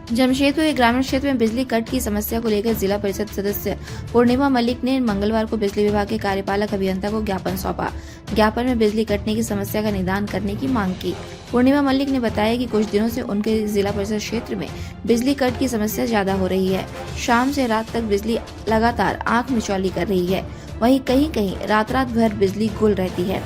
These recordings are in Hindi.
जमशेदपुर एक ग्रामीण क्षेत्र में बिजली कट की समस्या को लेकर जिला परिषद सदस्य पूर्णिमा मलिक ने मंगलवार को बिजली विभाग के कार्यपालक अभियंता को ज्ञापन सौंपा। ज्ञापन में बिजली कटने की समस्या का निदान करने की मांग की। पूर्णिमा मलिक ने बताया कि कुछ दिनों से उनके जिला परिषद क्षेत्र में बिजली कट की समस्या ज्यादा हो रही है। शाम से रात तक बिजली लगातार आंख मिचौली कर रही है। वहीं कहीं कहीं रात भर बिजली गुल रहती है।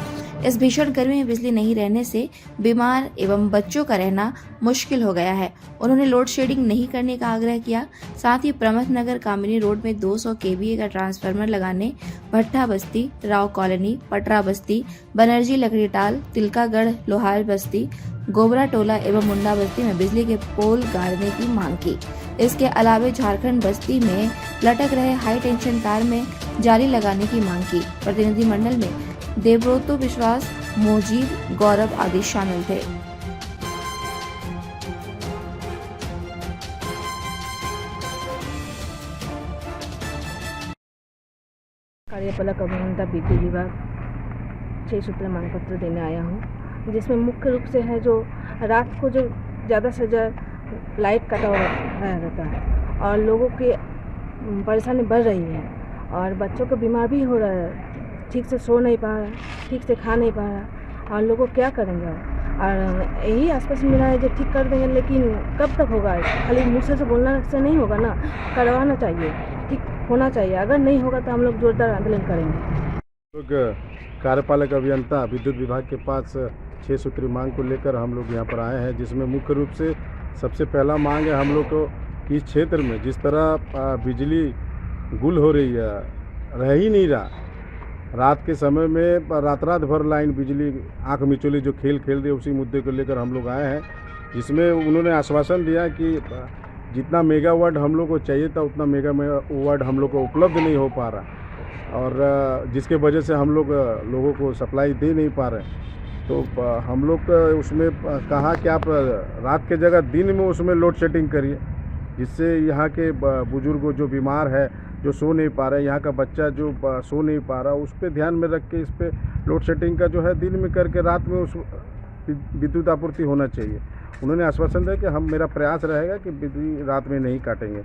इस भीषण गर्मी में बिजली नहीं रहने से बीमार एवं बच्चों का रहना मुश्किल हो गया है। उन्होंने लोड शेडिंग नहीं करने का आग्रह किया। साथ ही प्रमथ नगर कामिनी रोड में 200 kVA का ट्रांसफार्मर लगाने, भट्टा बस्ती, राव कॉलोनी, पटरा बस्ती, बनर्जी लकड़ीटाल, तिलकागढ़, लोहार बस्ती, गोबरा टोला एवं मुंडा बस्ती में बिजली के पोल गाड़ने की मांग की। इसके अलावा झारखंड बस्ती में लटक रहे हाई टेंशन तार में जाली लगाने की मांग की। प्रतिनिधिमंडल में देवव्रतो विश्वास, मोजीब, गौरव आदि शामिल थे। कार्यपालक अभियंता विद्युत विभाग 6 सूत्र मांग पत्र देने आया हूँ, जिसमें मुख्य रूप से है जो रात को जो ज़्यादा से ज़्यादा लाइट कटा हुआ रहता है और लोगों की परेशानी बढ़ रही है और बच्चों को बीमार भी हो रहा है, ठीक से सो नहीं पा रहा, ठीक से खा नहीं पा रहा और लोगों क्या करेंगे। और यही आसपास मिला है जो ठीक कर देंगे, लेकिन कब तक होगा? खाली मुँह से बोलना से नहीं होगा ना, करवाना चाहिए, ठीक होना चाहिए। अगर नहीं होगा तो हम लोग जोरदार आंदोलन करेंगे। लोग कार्यपालक अभियंता विद्युत विभाग के पास 6 सूत्री मांग को लेकर हम लोग यहाँ पर आए हैं, जिसमें मुख्य रूप से सबसे पहला मांग है हम लोग को कि इस क्षेत्र में जिस तरह बिजली गुल हो रही है, रह ही नहीं रहा। रात के समय में रात भर लाइन बिजली आंख मिचौली जो खेल रही है, उसी मुद्दे को लेकर हम लोग आए हैं, जिसमें उन्होंने आश्वासन दिया कि जितना मेगावाट हम लोग को चाहिए था उतना मेगावाट हम लोग को उपलब्ध नहीं हो पा रहा और जिसके वजह से हम लोग लोगों को सप्लाई दे नहीं पा रहे। तो हम लोग उसमें कहा कि आप रात के जगह दिन में उसमें लोड शेडिंग करिए, जिससे यहाँ के बुजुर्ग जो बीमार है, जो सो नहीं पा रहे, यहाँ का बच्चा जो सो नहीं पा रहा, उस पर ध्यान में रख के इस पर लोड शेडिंग का जो है दिन में करके रात में उस विद्युत आपूर्ति होना चाहिए। उन्होंने आश्वासन दिया कि हम मेरा प्रयास रहेगा कि बिजली रात में नहीं काटेंगे।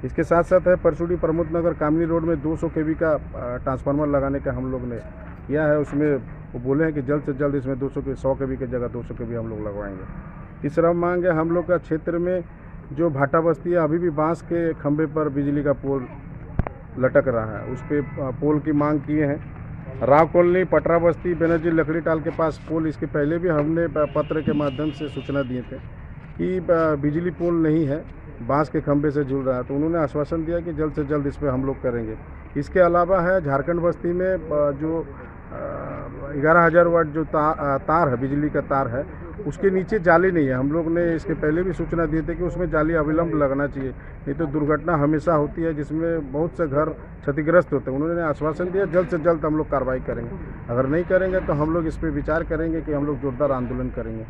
इसके साथ साथ है परसुडी प्रमोद नगर कामिनी रोड में 200 kV का ट्रांसफार्मर लगाने का हम लोग ने किया है। उसमें वो बोले हैं कि जल्द से जल्द इसमें 100 kV की जगह 200 kV हम लोग लगवाएंगे। तीसरा मांग है हम लोग का क्षेत्र में जो भाटा बस्ती है, अभी भी बांस के खंभे पर बिजली का पोल लटक रहा है, उस पर पोल की मांग किए हैं। राव कॉलोनी, पटरा बस्ती, बनर्जी लकड़ीटाल के पास पोल, इसके पहले भी हमने पत्र के माध्यम से सूचना दिए थे कि बिजली पोल नहीं है, बांस के खंभे से जुड़ रहा है। तो उन्होंने आश्वासन दिया कि जल्द से जल्द इस पर हम लोग करेंगे। इसके अलावा है झारखंड बस्ती में जो 11,000 वाट जो तार है, बिजली का तार है, उसके नीचे जाली नहीं है। हम लोग ने इसके पहले भी सूचना दिए थे कि उसमें जाली अविलंब लगना चाहिए, नहीं तो दुर्घटना हमेशा होती है, जिसमें बहुत से घर क्षतिग्रस्त होते हैं। उन्होंने आश्वासन दिया जल्द से जल्द हम लोग कार्रवाई करेंगे। अगर नहीं करेंगे तो हम लोग इस पर विचार करेंगे कि हम लोग जोरदार आंदोलन करेंगे।